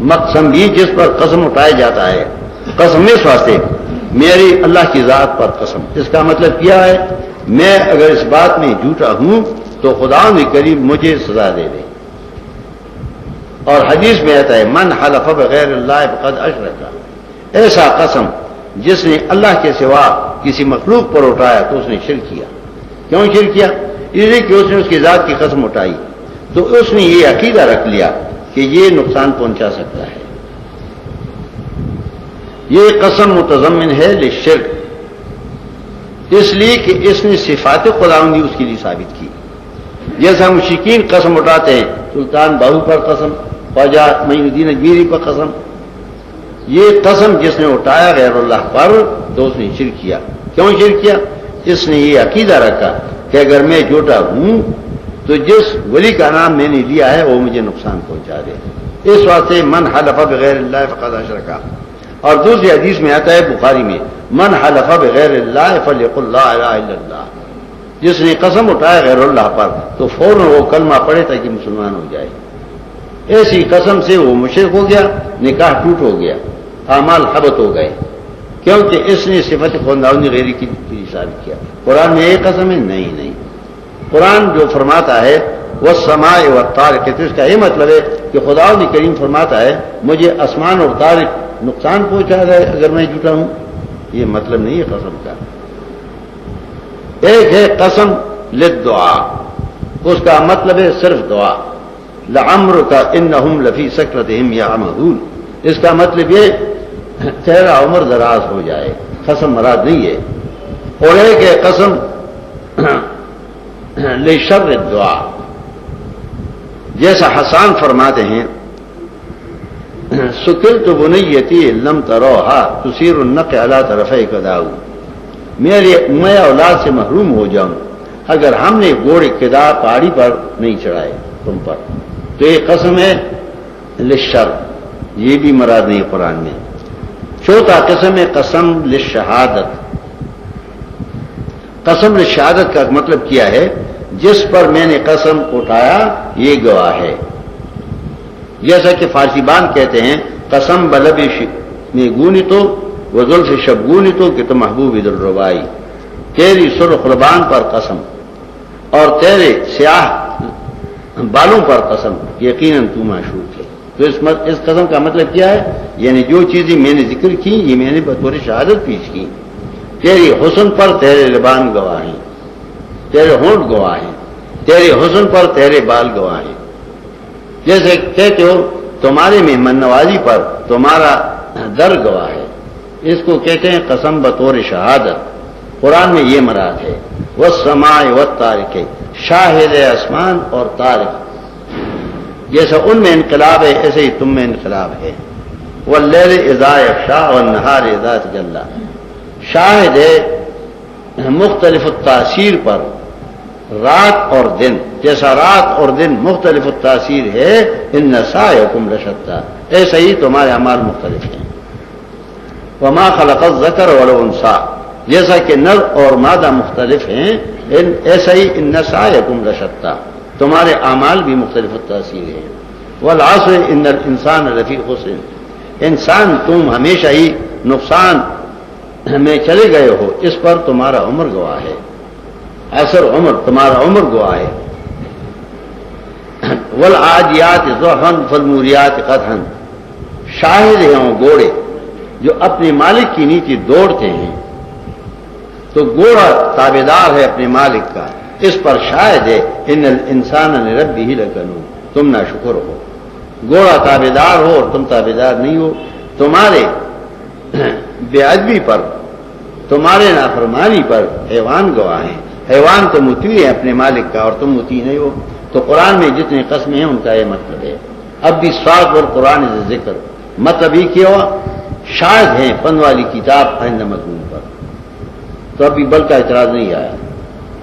مقسم بھی جس پر قسم اٹھایا جاتا ہے، قسم اس واسطے میری اللہ کی ذات پر قسم، اس کا مطلب کیا ہے میں اگر اس بات میں جھوٹا ہوں تو خدا کریم مجھے سزا دے دے. اور حدیث میں آتا ہے من حلف بغیر اللہ فقد اشرک، ایسا قسم جس نے اللہ کے سوا کسی مخلوق پر اٹھایا تو اس نے شرک کیا. کیوں شرک کیا؟ اس لیے کہ اس نے اس کی ذات کی قسم اٹھائی تو اس نے یہ عقیدہ رکھ لیا کہ یہ نقصان پہنچا سکتا ہے. یہ قسم متضمن ہے للشرک، اس لیے کہ اس نے صفات خداوندی اس کے لیے ثابت کی. جیسا مشرکین قسم اٹھاتے ہیں سلطان باہو پر قسم، خواجہ معین الدین اجمیری پر قسم، یہ قسم جس نے اٹھایا غیر اللہ پر تو اس نے شرک کیا. کیوں شرک کیا؟ اس نے یہ عقیدہ رکھا کہ اگر میں جھوٹا ہوں تو جس ولی کا نام میں نے لیا ہے وہ مجھے نقصان پہنچا دے. اس واسطے من حلف بغیر اللہ فقد اشرک. اور دوسری حدیث میں آتا ہے بخاری میں من حلف بغیر اللہ فلیقل لا الہ الا اللہ، جس نے قسم اٹھایا غیر اللہ پر تو فوراً وہ کلمہ پڑھے تاکہ مسلمان ہو جائے. ایسی قسم سے وہ مشرک ہو گیا، نکاح ٹوٹ ہو گیا، اعمال حبط ہو گئے، کیونکہ اس نے صفت خداوندی غیری کی ثابت کیا. قرآن میں یہ قسم ہے؟ نہیں. قرآن جو فرماتا ہے والسماء والطارق، تو اس کا یہ مطلب ہے کہ خداوند کریم فرماتا ہے مجھے آسمان اور طارق نقصان پہنچا ہے اگر میں جھوٹا ہوں. یہ مطلب نہیں ہے قسم کا. ایک ہے قسم للدعا، اس کا مطلب ہے صرف دعا. لعمرک انہم لفی سکرتہم یعمہون، اس کا مطلب یہ تیرا عمر دراز ہو جائے، قسم مراد نہیں ہے. اور ایک ہے قسم لشر الدعا، جیسا حسان فرماتے ہیں سکلت بنیتی لم تروہا تثیر النقع علی طرفی کداؤ، میں اولاد سے محروم ہو جاؤں اگر ہم نے گوڑ اقتدا پہاڑی پر نہیں چڑھائے تم پر. تو یہ قسم ہے للشر، یہ بھی مراد نہیں قرآن میں. چوتھا قسم ہے قسم للشہادت. قسم للشہادت کا مطلب کیا ہے جس پر میں نے قسم اٹھایا یہ گواہ ہے. جیسا کہ فارسی بان کہتے ہیں قسم بلب میں گونی تو وزل سے شب گونی تو کہ تو محبوب دلربائی، تیری سرخ لبان پر قسم اور تیرے سیاہ بالوں پر قسم یقیناً تو معشوق ہے. تو اس قسم کا مطلب کیا ہے؟ یعنی جو چیزیں میں نے ذکر کی یہ میں نے بطور شہادت پیش کی. تیری حسن پر تیرے لبان گواہ ہیں، تیرے ہونٹ گواہ ہیں، تیرے حسن پر تیرے بال گواہ ہیں. جیسے کہتے ہو تمہارے مہمان نوازی پر تمہارا در گواہ ہے، اس کو کہتے ہیں قسم بطور شہادت. قرآن میں یہ مراد ہے والسماء والطارق، شاہد آسمان اور طارق. جیسا ان میں انقلاب ہے ایسے ہی تم میں انقلاب ہے. واللیل اذا یغشی والنہار اذا تجلی، شاہد ہے مختلف التاثیر پر رات اور دن، جیسا رات اور دن مختلف التاثیر ہے ان سعیکم لشتی، ایسا ہی تمہارے اعمال مختلف ہیں. وما خلق الذکر والانثی، جیسا کہ نر اور مادہ مختلف ہیں ایسا ہی ان سعیکم لشتی، تمہارے اعمال بھی مختلف التاثیر ہیں. والعصر ان الانسان لفی خسر، انسان تم ہمیشہ ہی نقصان میں چلے گئے ہو، اس پر تمہارا عمر گواہ ہے. عصر عمر، تمہارا عمر گواہ ہے. والعادیات ضبحا فالموریات قدحا، شاہد ہیں وہ گھوڑے جو اپنے مالک کی نیچے دوڑتے ہیں. تو گھوڑا تابعدار ہے اپنے مالک کا، اس پر شاہد ہے ان الانسان لربہ لکنود، تم ناشکر ہو. گھوڑا تابعدار ہو اور تم تابعدار نہیں ہو. تمہارے بے ادبی پر، تمہارے نافرمانی پر حیوان گواہ ہیں. حیوان تو مطیع ہے اپنے مالک کا اور تم مطیع نہیں ہو. تو قرآن میں جتنے قسمیں ہیں ان کا یہ مطلب ہے. اب بھی سواد اور قرآن سے ذکر مطلب ہی کیا ہوا شاہد ہیں پن والی کتاب آئندہ مضمون پر. تو ابھی بل کا اعتراض نہیں آیا.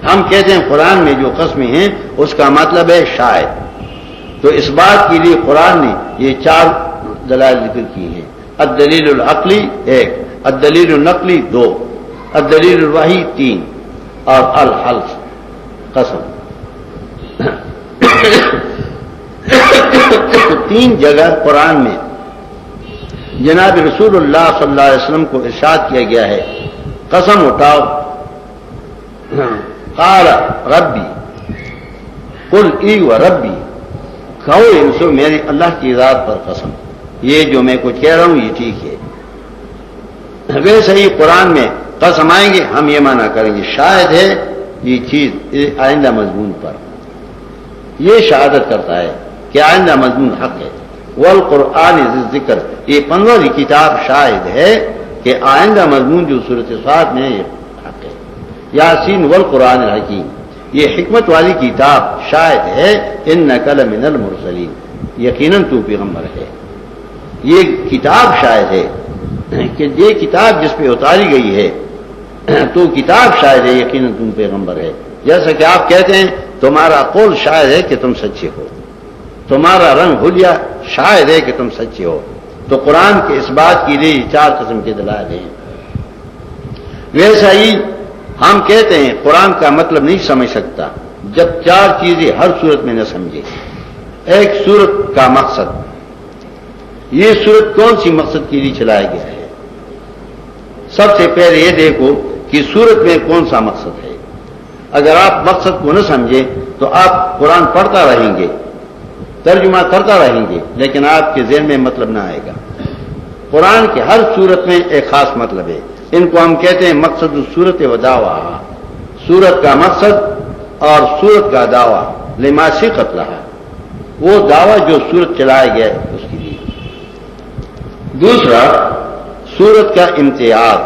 ہم کہتے ہیں قرآن میں جو قسمیں ہیں اس کا مطلب ہے شاہد. تو اس بات کے لیے قرآن نے یہ 4 دلائل ذکر کی ہیں. الدلیل العقلی 1، الدلیل النقلی 2، الدلیل الوحی 3 اور الحلف قسم. 3 جگہ قرآن میں جناب رسول اللہ صلی اللہ علیہ وسلم کو ارشاد کیا گیا ہے قسم اٹھاؤ. قال ربی قل ای و ربی، کہو ان سے میرے اللہ کی ذات پر قسم، یہ جو میں کچھ کہہ رہا ہوں یہ ٹھیک ہے. ویسے ہی قرآن میں قسم آئیں گے ہم یہ معنی کریں گے شاید ہے یہ چیز آئندہ مضمون پر، یہ شہادت کرتا ہے کہ آئندہ مضمون حق ہے. والقرآن ذی ذکر، یہ 15ویں کتاب شاہد ہے کہ آئندہ مضمون جو سورۃ صاد میں یہ حق ہے. یاسین والقرآن الحکیم، یہ حکمت والی کتاب شاہد ہے انک لمن المرسلین، یقیناً تو پیغمبر ہے. یہ کتاب شاہد ہے کہ یہ کتاب جس پہ اتاری گئی ہے تو کتاب شاہد ہے یقیناً تم پیغمبر ہے. جیسا کہ آپ کہتے ہیں تمہارا قول شاہد ہے کہ تم سچے ہو، تمہارا رنگ حلیہ شاہد ہے کہ تم سچے ہو. تو قرآن کے اس بات کے لیے 4 قسم کے دلائل ہیں. ویسا ہی ہم کہتے ہیں قرآن کا مطلب نہیں سمجھ سکتا جب 4 چیزیں ہر صورت میں نہ سمجھے. ایک صورت کا مقصد، یہ صورت کون سی مقصد کے لیے چلایا گیا ہے. سب سے پہلے یہ دیکھو کہ صورت میں کون سا مقصد ہے. اگر آپ مقصد کو نہ سمجھیں تو آپ قرآن پڑھتا رہیں گے، ترجمہ کرتا رہیں گے، لیکن آپ کے ذہن میں مطلب نہ آئے گا. قرآن کے ہر صورت میں ایک خاص مطلب ہے. ان کو ہم کہتے ہیں مقصد الصورت و دعویٰ، صورت کا مقصد اور صورت کا دعویٰ لما سیقت رہا، وہ دعویٰ جو صورت چلایا گیا ہے اس کے لیے. دوسرا صورت کا امتیاز،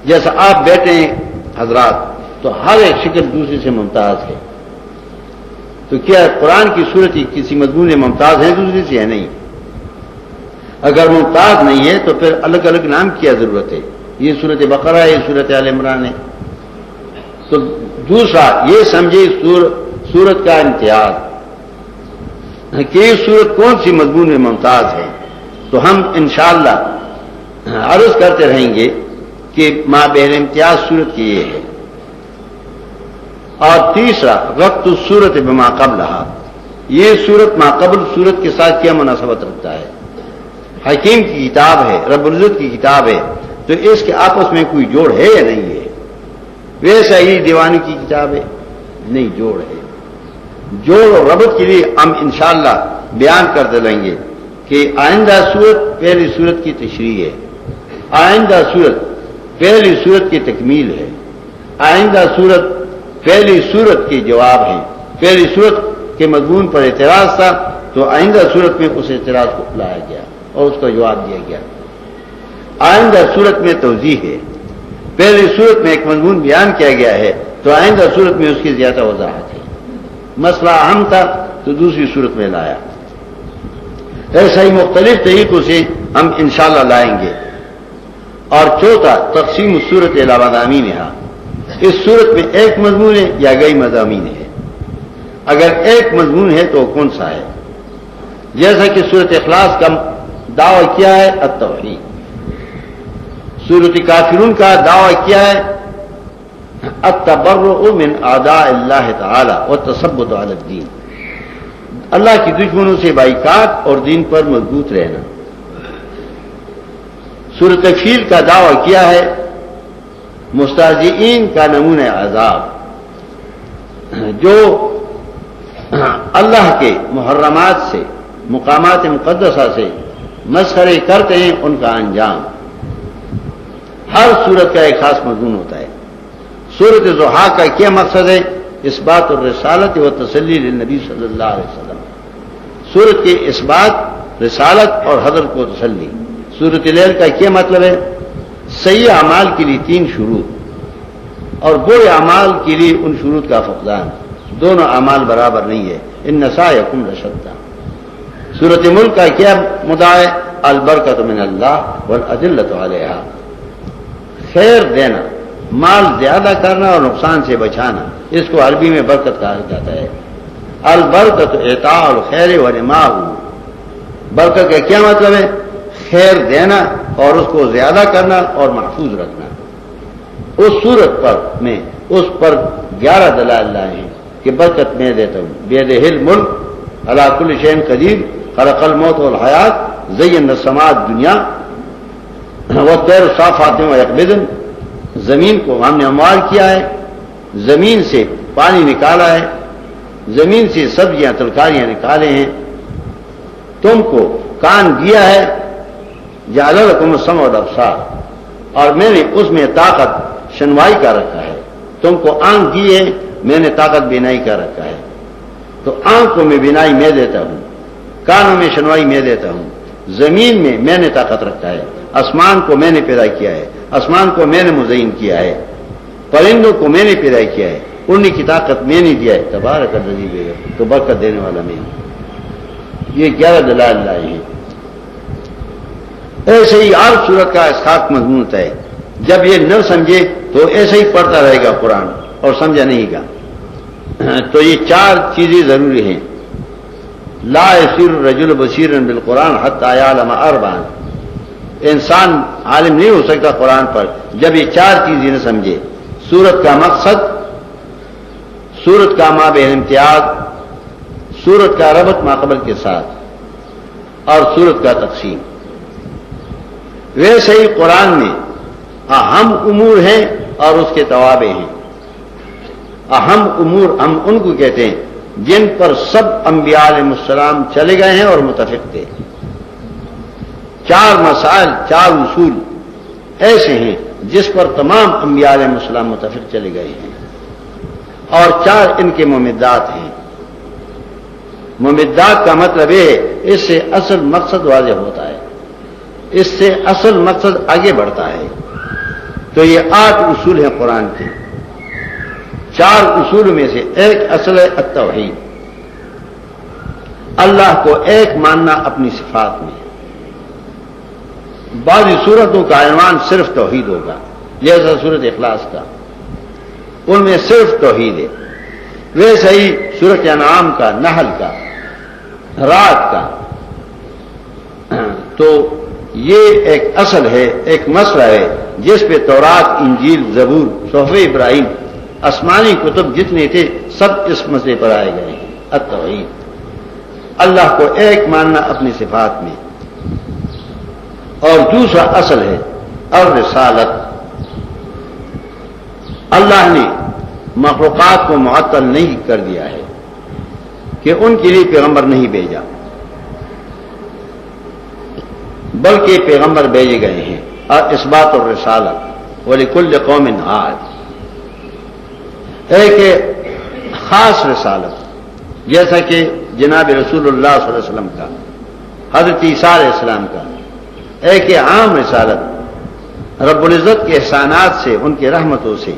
جیسا آپ بیٹھے ہیں حضرات تو ہر ایک شکل دوسرے سے ممتاز ہے. تو کیا قرآن کی صورت ہی کسی مضمون میں ممتاز ہے دوسرے سے؟ ہے نہیں. اگر ممتاز نہیں ہے تو پھر الگ الگ نام کیا ضرورت ہے. یہ صورت بقرہ ہے، یہ صورت آل عمران ہے. تو دوسرا یہ سمجھے صورت کا امتیاز کہ یہ صورت کون سی مضمون میں ممتاز ہے. تو ہم انشاءاللہ عرض کرتے رہیں گے کہ ماں بہر امتیاز صورت کی یہ ہے. اور تیسرا وقت صورت بما قبلہا، یہ صورت ما قبل صورت کے ساتھ کیا مناسبت رکھتا ہے. حکیم کی کتاب ہے، رب العزت کی کتاب ہے، تو اس کے آپس میں کوئی جوڑ ہے یا نہیں ہے. ویسا ہی دیوانی کی کتاب ہے، نہیں جوڑ ہے. جوڑ اور ربط کے لیے ہم انشاءاللہ بیان کرتے رہیں گے کہ آئندہ صورت پہلی صورت کی تشریح ہے، آئندہ صورت پہلی صورت کی تکمیل ہے، آئندہ صورت پہلی صورت کے جواب ہیں. پہلی صورت کے مضمون پر اعتراض تھا تو آئندہ صورت میں اس اعتراض کو لایا گیا اور اس کا جواب دیا گیا. آئندہ صورت میں توضیح ہے. پہلی صورت میں ایک مضمون بیان کیا گیا ہے تو آئندہ صورت میں اس کی زیادہ وضاحت ہے. مسئلہ اہم تھا تو دوسری صورت میں لایا. ایسا ہی مختلف طریقوں سے ہم انشاءاللہ لائیں گے. اور چوتھا تقسیم الصورت الی مضامین ہے. اس صورت میں ایک مضمون ہے یا کئی مضامین ہے. اگر ایک مضمون ہے تو کون سا ہے؟ جیسا کہ سورۃ اخلاص کا دعویٰ کیا ہے التوحید، سورۃ کافرون کا دعویٰ کیا ہے التبرؤ من اعداء اللہ تعالی والتثبت علی الدین، اللہ کی دشمنوں سے بائیکاٹ اور دین پر مضبوط رہنا. سورۃ تکفیر کا دعویٰ کیا ہے مستہزئین کا نمونہ عذاب، جو اللہ کے محرمات سے، مقامات مقدسہ سے مسخرے کرتے ہیں ان کا انجام. ہر صورت کا ایک خاص مضمون ہوتا ہے. سورۃ ضحیٰ کا کیا مقصد ہے؟ اثبات الرسالت و تسلی للنبی صلی اللہ علیہ وسلم. سورت کے اثبات، رسالت اور حضرت کو تسلی. سورۃ لیل کا کیا مطلب ہے؟ صحیح اعمال کے لیے 3 شروط اور برے اعمال کے لیے ان شروط کا فقدان. دونوں اعمال برابر نہیں ہے. ان سعیکم لشتیٰ. سورۃ ملک کا کیا مدعا ہے؟ البرکۃ من اللہ والادلۃ علیہا. خیر دینا، مال زیادہ کرنا اور نقصان سے بچانا، اس کو عربی میں برکت کہا جاتا ہے. البرکۃ اعطاء الخیر ونماء. برکت کا کیا مطلب ہے؟ خیر دینا اور اس کو زیادہ کرنا اور محفوظ رکھنا. اس صورت پر میں اس پر 11 دلائل لائے ہیں کہ برکت میں دیتا ہوں. بیدہ الملک علی کل شیء قدیر خلق الموت والحیات زینا السماء الدنیا والطیر صافات ویقبضن، زمین کو ہم نے ہموار کیا ہے، زمین سے پانی نکالا ہے، زمین سے سبزیاں ترکاریاں نکالے ہیں، تم کو کان دیا ہے، جعل لکم السمع والابصار، اور میں نے اس میں طاقت شنوائی کا رکھا ہے، تم کو آنکھ دی ہے، میں نے طاقت بینائی کا رکھا ہے، تو آنکھوں میں بینائی میں دیتا ہوں، کانوں میں شنوائی میں دیتا ہوں، زمین میں نے طاقت رکھا ہے، آسمان کو میں نے پیدا کیا ہے، آسمان کو میں نے مزین کیا ہے، پرندوں کو میں نے پیدا کیا ہے، اڑنے کی طاقت میں نے دیا ہے، تبارک الذی بیہ تو برکت دینے والا میں ہوں۔ یہ 11 دلائل لائے ہیں۔ ایسے ہی ہر صورت کا اسحاق مضمون ہے، جب یہ نہ سمجھے تو ایسے ہی پڑھتا رہے گا قرآن اور سمجھا نہیں گا۔ تو یہ 4 چیزیں ضروری ہیں۔ لا يصير الرجل بصيرا بالقرآن حتى يعلم 4، انسان عالم نہیں ہو سکتا قرآن پر جب یہ 4 چیزیں نہ سمجھے، سورت کا مقصد، سورت کا مابین امتیاز، سورت کا ربط ماقبل کے ساتھ، اور سورت کا تقسیم۔ ویسے ہی قرآن میں اہم امور ہیں اور اس کے توابع ہیں۔ اہم امور ہم ان کو کہتے ہیں جن پر سب انبیاء علیہ السلام چلے گئے ہیں اور متفق تھے۔ 4 مسائل، 4 اصول ایسے ہیں جس پر تمام انبیاء علیہ السلام متفق چلے گئے ہیں، اور 4 ان کے ممدات ہیں۔ ممدات کا مطلب ہے اس سے اصل مقصد واضح ہوتا ہے، اس سے اصل مقصد آگے بڑھتا ہے۔ تو یہ 8 اصول ہیں قرآن کے۔ 4 اصول میں سے ایک اصل ہے التوحید، اللہ کو ایک ماننا اپنی صفات میں۔ بعض صورتوں کا عنوان صرف توحید ہوگا، جیسا سورت اخلاص کا، ان میں صرف توحید ہے۔ ویسے ہی سورت انعام کا، نحل کا، رات کا۔ تو یہ ایک اصل ہے، ایک مسئلہ ہے جس پہ تورات، انجیل، زبور، صحف ابراہیم، آسمانی کتب جتنے تھے سب اس مسئلے پر آئے گئے ہیں، التوحید، اللہ کو ایک ماننا اپنی صفات میں۔ اور دوسرا اصل ہے الرسالت، اللہ نے مخلوقات کو معطل نہیں کر دیا ہے کہ ان کے لیے پیغمبر نہیں بھیجا، بلکہ پیغمبر بھیجے گئے ہیں، اور اثبات الرسالت وَلِكُلِّ قَوْمٍ عَادٍ، ایک خاص رسالت جیسا کہ جناب رسول اللہ صلی اللہ علیہ وسلم کا، حضرت عیسیٰ علیہ السلام کا، ایک عام رسالت رب العزت کے احسانات سے، ان کی رحمتوں سے،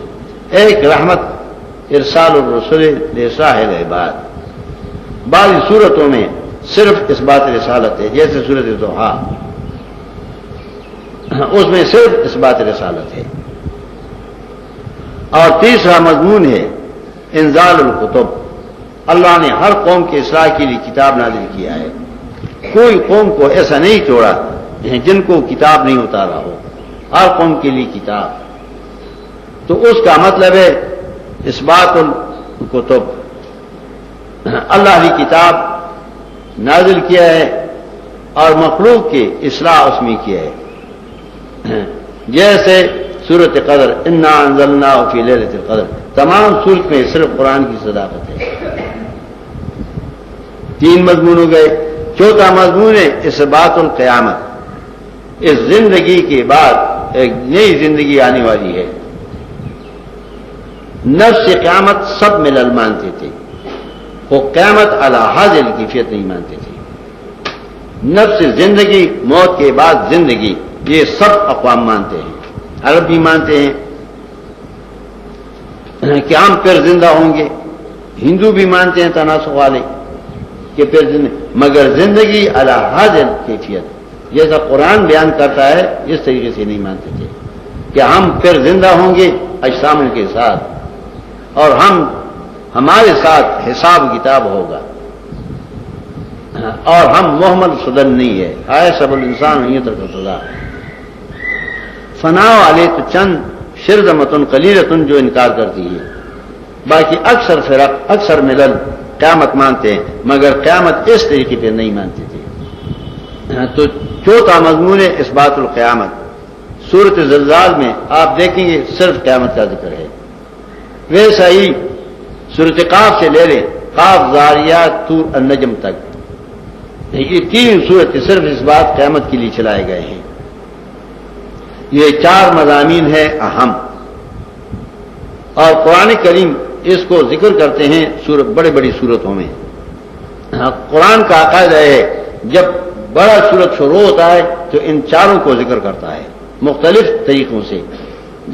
ایک رحمت ارسال الرسول لإصلاح العباد۔ بعض صورتوں میں صرف اس بات رسالت ہے، جیسے سورۃ ضحیٰ، اس میں صرف اس بات رسالت ہے۔ اور تیسرا مضمون ہے انزال الکتب، اللہ نے ہر قوم کے اصلاح کے لیے کتاب نازل کیا ہے، کوئی قوم کو ایسا نہیں چھوڑا جن کو کتاب نہیں اتارا ہو، ہر قوم کے لیے کتاب۔ تو اس کا مطلب ہے اثبات الکتب، اللہ نے کتاب نازل کیا ہے اور مخلوق کے اصلاح اس میں کیا ہے۔ جیسے سورۃ قدر، انا انزلناہ فی لیلۃ القدر، تمام سورت میں صرف قرآن کی صداقت ہے۔ 3 مضمون ہو گئے۔ چوتھا مضمون ہے اثبات القیامت، اس زندگی کے بعد ایک نئی زندگی آنے والی ہے۔ نفس قیامت سب ملل مانتے تھے، وہ قیامت علی حاضر کیفیت نہیں مانتے تھے۔ نفس زندگی، موت کے بعد زندگی، یہ سب اقوام مانتے ہیں، عرب بھی مانتے ہیں کہ ہم پھر زندہ ہوں گے، ہندو بھی مانتے ہیں تناسخ والے کہ پھر زندگی، مگر زندگی علی حاضر کیفیت جیسا قرآن بیان کرتا ہے اس طریقے سے نہیں مانتے تھے کہ ہم پھر زندہ ہوں گے اجسام کے ساتھ، اور ہمارے ساتھ حساب کتاب ہوگا، اور ہم محمل صدن نہیں ہے، آئے سب الانسان یہ تک خدا فنا والے تو چند شرذمتن قلیلتن جو انکار کرتی ہے، باقی اکثر فرق، اکثر ملل قیامت مانتے ہیں، مگر قیامت اس طریقے پہ نہیں مانتے تھے۔ تو چوتھا مضمون ہے اس بات القیامت. سورت زلزال میں آپ دیکھیں گے صرف قیامت کا ذکر ہے. ویسا ہی سورت قاف سے لے لیں، قاف، زاریات، طور، النجم تک، یہ تین سورتیں صرف اس بات قیامت کے لیے چلائے گئے ہیں. یہ چار مضامین ہیں اہم، اور قرآن کریم اس کو ذکر کرتے ہیں بڑے بڑی صورتوں میں. قرآن کا عقائد ہے جب بڑا صورت شروع ہوتا ہے تو ان چاروں کو ذکر کرتا ہے مختلف طریقوں سے.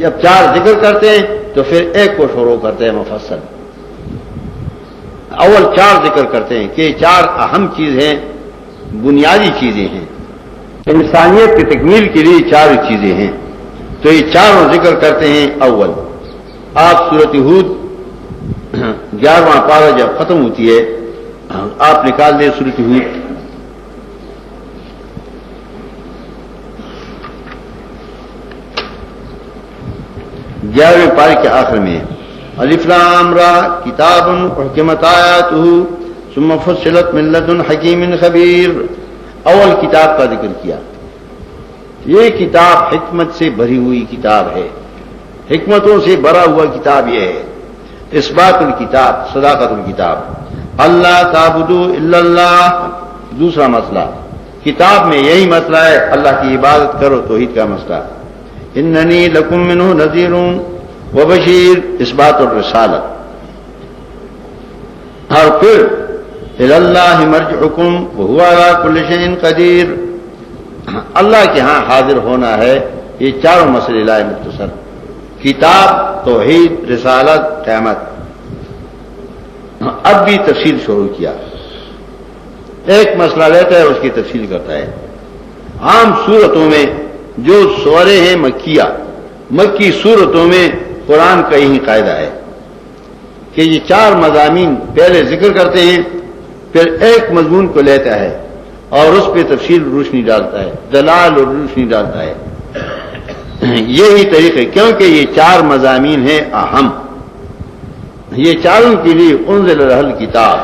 جب چار ذکر کرتے ہیں تو پھر ایک کو شروع کرتے ہیں مفصل. اول چار ذکر کرتے ہیں کہ چار اہم چیز ہیں، بنیادی چیزیں ہیں، انسانیت کی تکمیل کے لیے چار چیزیں ہیں، تو یہ چاروں ذکر کرتے ہیں. اول آپ سورۃ ہود 11واں پارہ جب ختم ہوتی ہے آپ نکال دیں سورۃ ہود 11ویں پارے کے آخر میں الف لام را کتاب احکمت آیاتہ ثم فصلت من لدن حکیم خبیر. اول کتاب کا ذکر کیا. یہ کتاب حکمت سے بھری ہوئی کتاب ہے، حکمتوں سے بھرا ہوا کتاب یہ ہے. اثبات الکتاب، صداقت الکتاب. اللہ تعبدوا الا اللہ. دوسرا مسئلہ کتاب میں یہی مسئلہ ہے، اللہ کی عبادت کرو، توحید کا مسئلہ. اننی لکم منہ نذیر وبشیر، اثبات الرسالت. اور پھر الی اللہ مرجعکم وہو علی کل شیء قدیر، اللہ کے ہاں حاضر ہونا ہے. یہ چاروں مسئلے لائے مختصر، کتاب، توحید، رسالت، قیامت. اب بھی تفصیل شروع کیا، ایک مسئلہ لیتا ہے اس کی تفصیل کرتا ہے. عام صورتوں میں جو سورے ہیں مکیہ، مکی صورتوں میں قرآن کا یہی قاعدہ ہے کہ یہ چار مضامین پہلے ذکر کرتے ہیں، پھر ایک مضمون کو لیتا ہے اور اس پہ تفصیل روشنی ڈالتا ہے، دلال اور روشنی ڈالتا ہے. یہی طریقہ، کیونکہ یہ چار مضامین ہیں اہم، یہ چاروں کے لیے انزل الہ کتاب.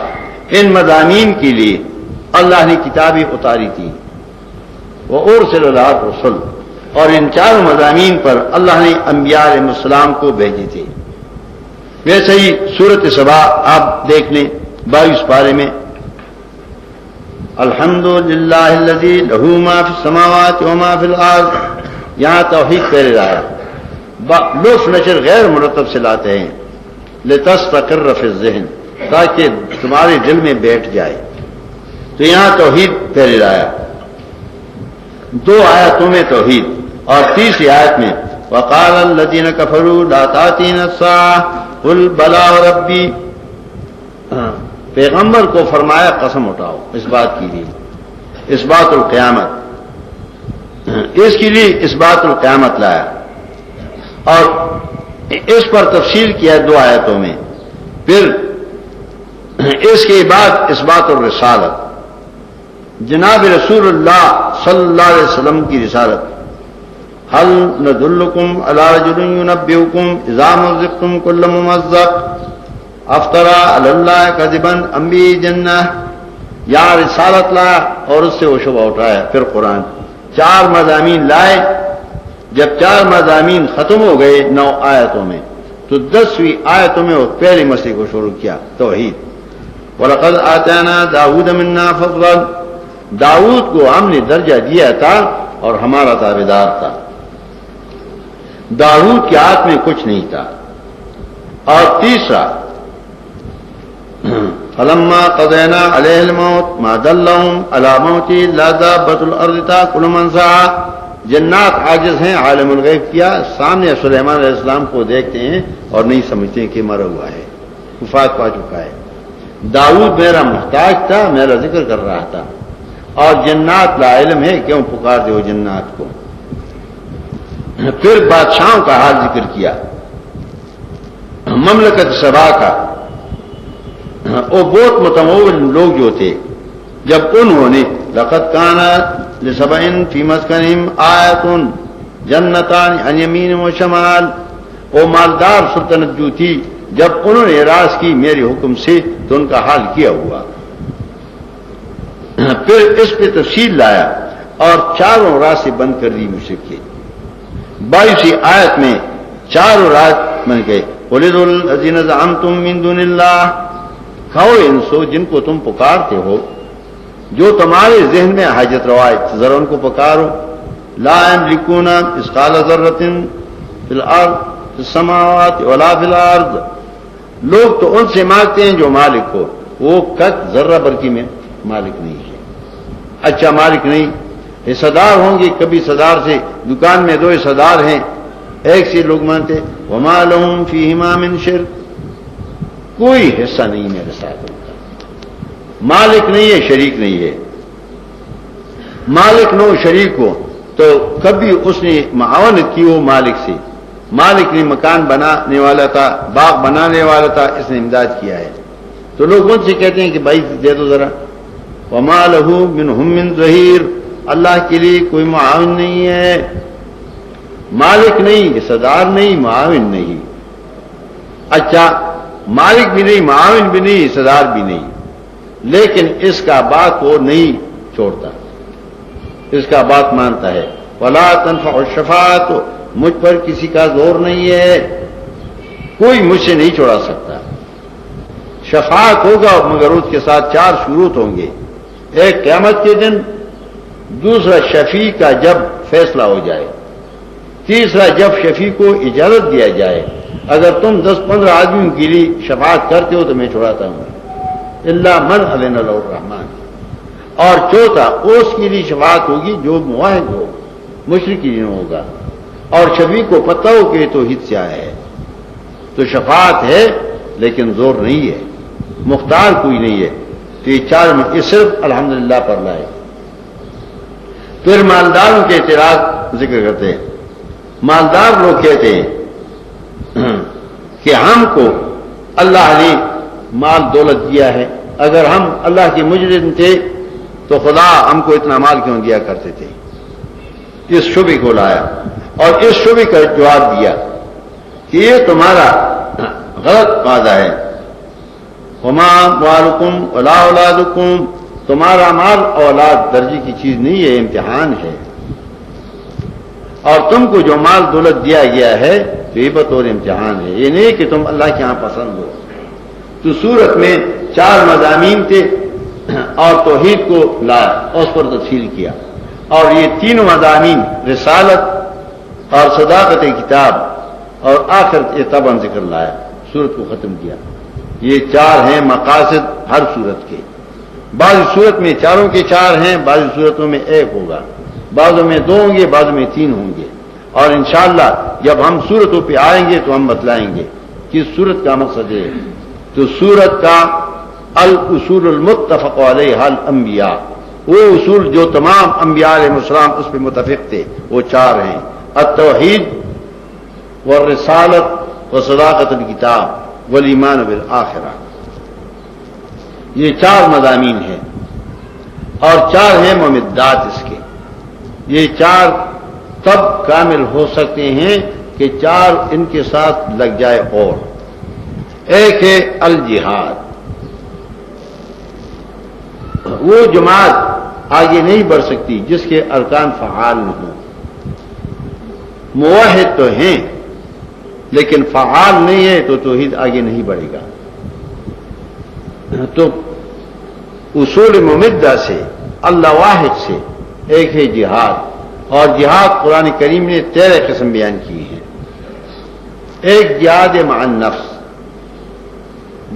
ان مضامین کے لیے اللہ نے کتابیں اتاری تھی، وارسل الہ رسل، اور ان چاروں مضامین پر اللہ نے انبیاء علیہ السلام کو بھیجے تھے. ویسے ہی سورۃ سبا آپ دیکھ لیں 22 پارے میں الحمدللہ الذی لہ ما فی السماوات و ما فی الارض، یہاں توحید پہلے لایا. لطف نشر غیر مرتب سے لاتے ہیں، لتستقر فی الذہن، تاکہ تمہارے دل میں بیٹھ جائے. تو یہاں توحید پہلے لایا، 2 آیتوں میں توحید، اور تیسری آیت میں وقال الذین کفروا لا تأتینا الساعۃ قل بلی وربی. پیغمبر کو فرمایا قسم اٹھاؤ اس بات کی لیے، اس بات القیامت، اس کے لیے اس بات القیامت لایا. اور اس پر تفصیل کیا 2 آیتوں میں. پھر اس کے بعد اس بات الرسالت، جناب رسول اللہ صلی اللہ علیہ وسلم کی رسالت. هل ندلکم علی رجل ینبئکم اذا مزقتم کل ممزق افطرى علی اللہ کذبا ام بہ جنہ. یا رسالت لایا اور اس سے وہ شبہ اٹھایا. پھر قرآن 4 مضامین لائے. جب 4 مضامین ختم ہو گئے 9 آیتوں میں، تو 10ویں آیتوں میں وہ پہلے مسئلے کو شروع کیا، توحید. وَلَقَدْ آتَيْنَا دَاوُودَ مِنَّا فَضْلًا، داؤد کو ہم نے درجہ دیا تھا اور ہمارا تابعدار تھا. داؤد کے ہاتھ میں کچھ نہیں تھا. اور تیسرا فَلَمَّا قَضَيْنَا عَلَيْهِ الْمَوْتَ مَا دَلَّهُمْ عَلَى مَوْتِهِ إِلَّا دَابَّةُ الْأَرْضِ تَأْكُلُ مَنْ سَعَىٰ. جنات عاجز ہیں، عالم الغیب کیا سامنے سلیمان علیہ السلام کو دیکھتے ہیں اور نہیں سمجھتے کہ مرا ہوا ہے، وفات پا چکا ہے. داؤد میرا محتاج تھا، میرا ذکر کر رہا تھا. اور جنات لا علم ہے، کیوں پکار دے وہ جنات کو. پھر بادشاہوں کا حال ذکر کیا، مملکت سبا کا. وہ بہت متمول لوگ جو تھے، جب انہوں نے لقد کانت لسبع فی مسکنہم آیۃ جنتان عن یمین و شمال، وہ مالدار سلطنت جو تھی، جب انہوں نے اعراض کی میرے حکم سے تو ان کا حال کیا ہوا. پھر اس پہ تفصیل لایا اور چاروں راستے بند کر دی مشرک کے. 22 آیت میں چاروں رات بن گئے. قُلِدُوا الَّذِينَ زَعَمْتُم مِّن دُونِ اللَّهِ، کھاؤ ان سو جن کو تم پکارتے ہو، جو تمہارے ذہن میں حاجت روا ہے، ذرا ان کو پکارو. لا يملكون مثقال ذرة في الأرض في السماوات ولا في الأرض. لوگ تو ان سے مانگتے ہیں جو مالک ہو، وہ کت ذرہ برکی میں مالک نہیں ہے. اچھا مالک نہیں، حصہ دار ہوں گے. کبھی صدار سے دکان میں 2 حصہ دار ہیں، ایک سے لوگ مانتے وما لهم فيهما من شرك، کوئی حصہ نہیں میرے ساتھ ان کا. مالک نہیں ہے، شریک نہیں ہے. مالک نہ ہو شریک ہو تو کبھی اس نے معاونت کی ہو مالک سے. مالک نے مکان بنانے والا تھا، باغ بنانے والا تھا، اس نے امداد کیا ہے، تو لوگ ان سے کہتے ہیں کہ بھائی دے دو ذرا. وما له منهم من ظهير، اللہ کے لیے کوئی معاون نہیں ہے. مالک نہیں، حصدار نہیں، معاون نہیں. اچھا مالک بھی نہیں، معاون بھی نہیں، حصدار بھی نہیں، لیکن اس کا بات وہ نہیں چھوڑتا، اس کا بات مانتا ہے. ولا تنفع الشفاعۃ، مجھ پر کسی کا زور نہیں ہے، کوئی مجھ سے نہیں چھوڑا سکتا. شفاعت ہوگا مگر اس کے ساتھ 4 شروط ہوں گے. ایک قیامت کے دن، دوسرا شفیع کا جب فیصلہ ہو جائے، تیسرا جب شفیع کو اجازت دیا جائے. اگر تم 10-15 آدمیوں کے لیے شفاعت کرتے ہو تو میں چھوڑاتا ہوں، الا من اذن له الرحمن. اور چوتھا اس کے لیے شفاعت ہوگی جو موحد ہو، مشرک نہیں ہوگا، اور شفیع کو پتہ ہو کہ توحید سے آیا ہے. تو شفاعت ہے لیکن زور نہیں ہے، مختار کوئی نہیں ہے. تو یہ 4 میں یہ صرف الحمدللہ پر لائے. پھر مالداروں کے اعتراض ذکر کرتے ہیں. مالدار لوگ کہتے ہیں کہ ہم کو اللہ نے مال دولت دیا ہے، اگر ہم اللہ کے مجرم تھے تو خدا ہم کو اتنا مال کیوں دیا کرتے تھے. اس شبے کو لایا اور اس شبے کا جواب دیا کہ یہ تمہارا غلط وعدہ ہے. وما اموالکم ولا اولادکم، تمہارا مال اولاد درجے کی چیز نہیں ہے، امتحان ہے. اور تم کو جو مال دولت دیا گیا ہے تو یہ بطور امتحان ہے، یہ نہیں کہ تم اللہ کے ہاں پسند ہو. تو سورت میں 4 مضامین تھے اور توحید کو لایا، اس پر تفصیل کیا. اور یہ 3 مضامین رسالت اور صداقت کتاب اور آخر تباً ذکر لایا، سورت کو ختم کیا. یہ 4 ہیں مقاصد ہر سورت کے. بعض سورت میں 4 کے 4 ہیں، بعض صورتوں میں 1 ہوگا، بعضوں میں 2 ہوں گے، بعضوں میں 3 ہوں گے. اور انشاءاللہ جب ہم سورتوں پہ آئیں گے تو ہم بتلائیں گے کہ سورت کا مقصد ہے. تو سورت کا الاصول المتفق علیہ الانبیاء، وہ اصول جو تمام انبیاء علیہ السلام اس پہ متفق تھے، وہ 4 ہیں: التوحید والرسالت وصداقت الکتاب والایمان بالآخرہ. یہ 4 مضامین ہیں اور 4 ہیں ممدات اس کے. یہ 4 تب کامل ہو سکتے ہیں کہ 4 ان کے ساتھ لگ جائے. اور ایک ہے الجہاد، وہ جماعت آگے نہیں بڑھ سکتی جس کے ارکان فعال نہ ہوں. موحد تو ہیں لیکن فعال نہیں ہے تو توحید آگے نہیں بڑھے گا. تو اصول ممدہ سے، اللہ واحد سے ایک ہے جہاد. اور جہاد قرآن کریم نے 13 قسم بیان کی ہیں. ایک جہاد مع النفس،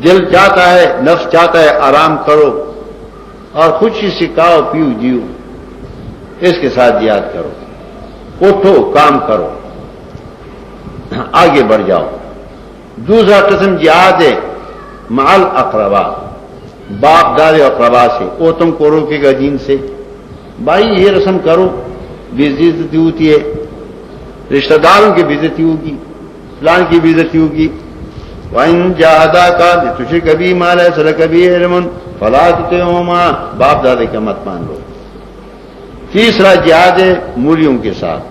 دل چاہتا ہے، نفس چاہتا ہے آرام کرو اور خوشی سے کھاؤ پیو جیو، اس کے ساتھ جہاد کرو. اٹھو کام کرو، آگے بڑھ جاؤ. دوسرا قسم جہاد ہے مع الاقربا، باپ دادے اقربا سے. وہ تم کو روکے گا دین سے، بھائی یہ رسم کرو، بے عزتی ہوتی ہے، رشتہ داروں کی بے عزتی ہوگی، فلان کی بے عزتی ہوگی. وَإِن جَاهَدَاكَ لِتُشْرِكَ بِي مَا لَيْسَ لَكَ بِهِ عِلْمٌ فَلَا تُطِعْهُمَا، باپ دادے کا مت مان لو. تیسرا جہاد ہے مولیوں کے ساتھ.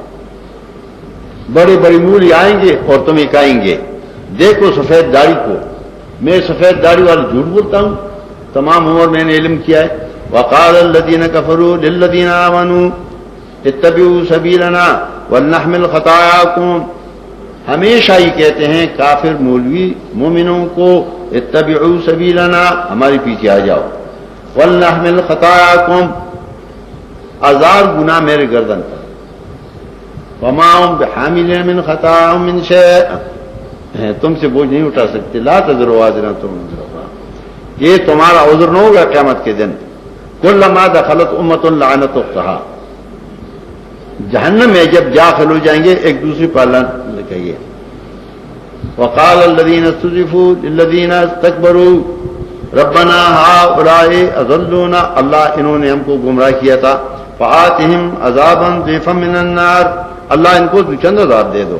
بڑے بڑے مولی آئیں گے اور تمہیں کہیں گے دیکھو سفید داڑھی کو، میں سفید داڑھی والا جھوٹ بولتا ہوں، تمام عمر میں نے علم کیا ہے. وقال الذين كفروا للذين آمنوا اتبعوا سبيلنا ولنحمل خطاياكم. ہمیشہ ہی کہتے ہیں کافر مولوی مومنوں کو اتبعوا سبیلنا، ہمارے پیچھے آ جاؤ، ولنحمل خطاياكم، ہزار گناہ میرے گردن پر، وما هم بحاملين من خطاياهم من شيء، تم سے بوجھ نہیں اٹھا سکتے. لا تزر وازرة وزر أخرى، یہ تمہارا عذر نہ ہوگا قیامت کے دن. کلما دخلت امة لعنت اختها، جہنم میں جب داخل ہو جائیں گے ایک دوسرے پر لعنت لگائیے. وقال الذين استضعفوا للذين استكبروا ربنا هؤلاء اضلونا، اللہ انہوں نے ہم کو گمراہ کیا تھا. فآتهم عذابا ضعفا من النار، اللہ ان کو چند عذاب دے دو.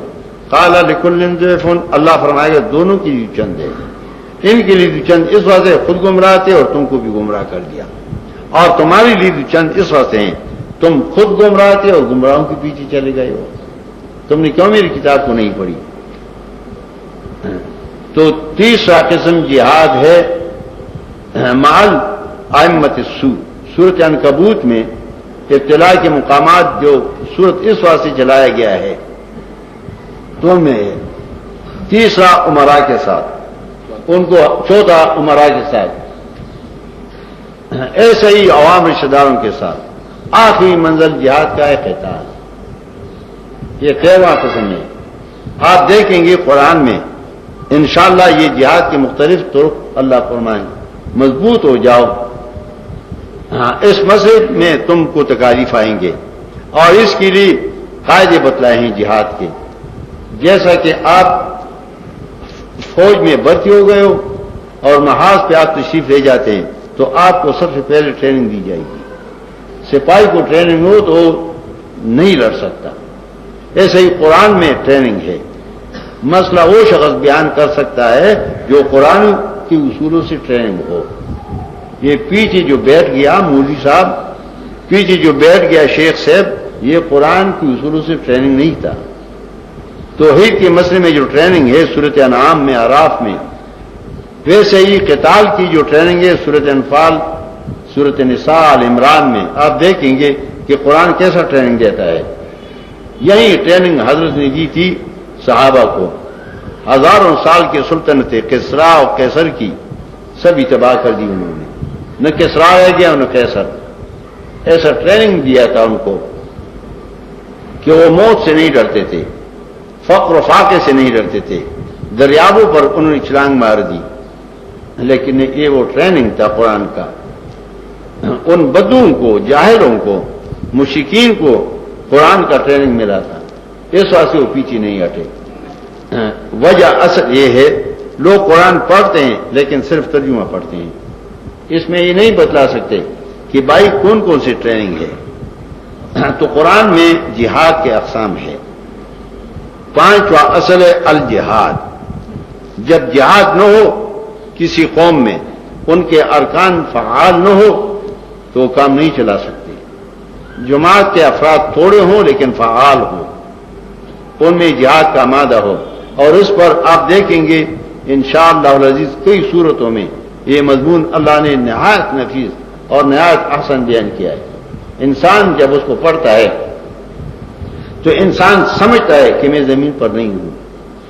قال لكل ضعف، اللہ فرمائے گا دونوں کی چند ہے، ان کے لیے چند اس وجہ سے خود گمراہ تھے اور تم کو بھی گمراہ کر دیا، اور تمہاری لیے چند اس وجہ سے ہیں تم خود گمراہ تھے اور گمراہوں کے پیچھے چلے گئے ہو. تم نے کیوں میری کتاب کو نہیں پڑھی؟ تو تیسرا قسم جہاد ہے مال ائمۃ السوء. سورۃ عنکبوت میں ابتلاء کے مقامات جو سورت اس واسطے چلایا گیا ہے تو میں تیسرا امراء کے ساتھ، ان کو چوتھا امراء کے ساتھ، ایسے ہی عوام رشتہ داروں کے ساتھ. آخری منزل جہاد کا ہے قتال. یہ 13واں قسم ہے. آپ دیکھیں گے قرآن میں انشاءاللہ یہ جہاد کے مختلف طرق اللہ فرمائیں. مضبوط ہو جاؤ، اس مسجد میں تم کو تکالیف آئیں گے، اور اس کے لیے قاعدے بتلائے ہیں جہاد کے. جیسا کہ آپ فوج میں بھرتی ہو گئے ہو اور محاذ پہ آپ تشریف لے جاتے ہیں تو آپ کو سب سے پہلے ٹریننگ دی جائے گی. سپاہی کو ٹریننگ ہو تو نہیں لڑ سکتا، ایسے ہی قرآن میں ٹریننگ ہے. مسئلہ وہ شخص بیان کر سکتا ہے جو قرآن کے اصولوں سے ٹریننگ ہو. یہ پیچھے جو بیٹھ گیا مولوی صاحب، پیچھے جو بیٹھ گیا شیخ صاحب، یہ قرآن کے اصولوں سے ٹریننگ نہیں تھا. توحید کے مسئلے میں جو ٹریننگ ہے سورۃ انعام میں، اعراف میں، ویسے ہی قتال کی جو ٹریننگ ہے سورۃ انفال، سورۃ نساء، آل عمران میں آپ دیکھیں گے کہ قرآن کیسا ٹریننگ دیتا ہے. یہی ٹریننگ حضرت نے دی تھی صحابہ کو. ہزاروں سال کی سلطنت کسریٰ اور قیصر کی سبھی تباہ کر دی انہوں نے. نہ کسریٰ رہ گیا نہ قیصر. ایسا ٹریننگ دیا تھا ان کو کہ وہ موت سے نہیں ڈرتے تھے، فقر و فاقے سے نہیں ڈرتے تھے. دریاؤں پر انہوں نے چھلانگ مار دی، لیکن یہ وہ ٹریننگ تھا قرآن کا. ان بدوؤں کو، جاہلوں کو، مشرکین کو قرآن کا ٹریننگ ملا تھا، اس واسطے وہ پیچھے نہیں ہٹے. وجہ اصل یہ ہے لوگ قرآن پڑھتے ہیں لیکن صرف ترجمہ پڑھتے ہیں، اس میں یہ نہیں بتلا سکتے کہ بھائی کون کون سی ٹریننگ ہے. تو قرآن میں جہاد کے اقسام ہے. پانچواں اصل ہے الجہاد. جب جہاد نہ ہو کسی قوم میں، ان کے ارکان فعال نہ ہو تو وہ کام نہیں چلا سکتے. جماعت کے افراد تھوڑے ہوں لیکن فعال ہوں، ان میں جہاد کا مادہ ہو. اور اس پر آپ دیکھیں گے انشاءاللہ العزیز کئی صورتوں میں یہ مضمون اللہ نے نہایت نفیس اور نہایت احسن بیان کیا ہے. انسان جب اس کو پڑھتا ہے تو انسان سمجھتا ہے کہ میں زمین پر نہیں ہوں،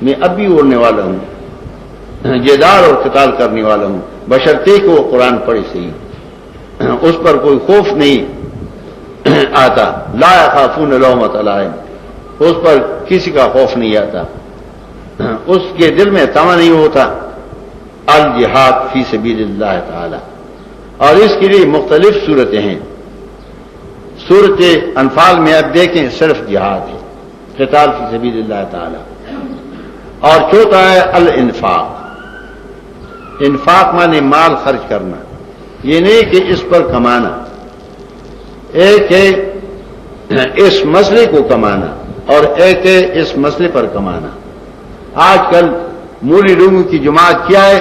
میں اب بھی اڑنے والا ہوں، جدال اور قتال کرنے والا ہوں، بشرطے کو قرآن پڑھے صحیح. اس پر کوئی خوف نہیں آتا. لا یخافون لومۃ لائم، اس پر کسی کا خوف نہیں آتا، اس کے دل میں تمنا نہیں ہوتا. الجہاد فی سبیل اللہ تعالی. اور اس کے لیے مختلف صورتیں ہیں. سورۃ انفال میں آپ دیکھیں صرف جہاد ہے، قتال فی سبیل اللہ تعالی. اور چوتھا ہے الانفاق. انفاق مانے مال خرچ کرنا، یہ نہیں کہ اس پر کمانا. ایک ہے اس مسئلے کو کمانا اور ایک ہے اس مسئلے پر کمانا. آج کل مولی لوگوں کی جماعت کیا ہے؟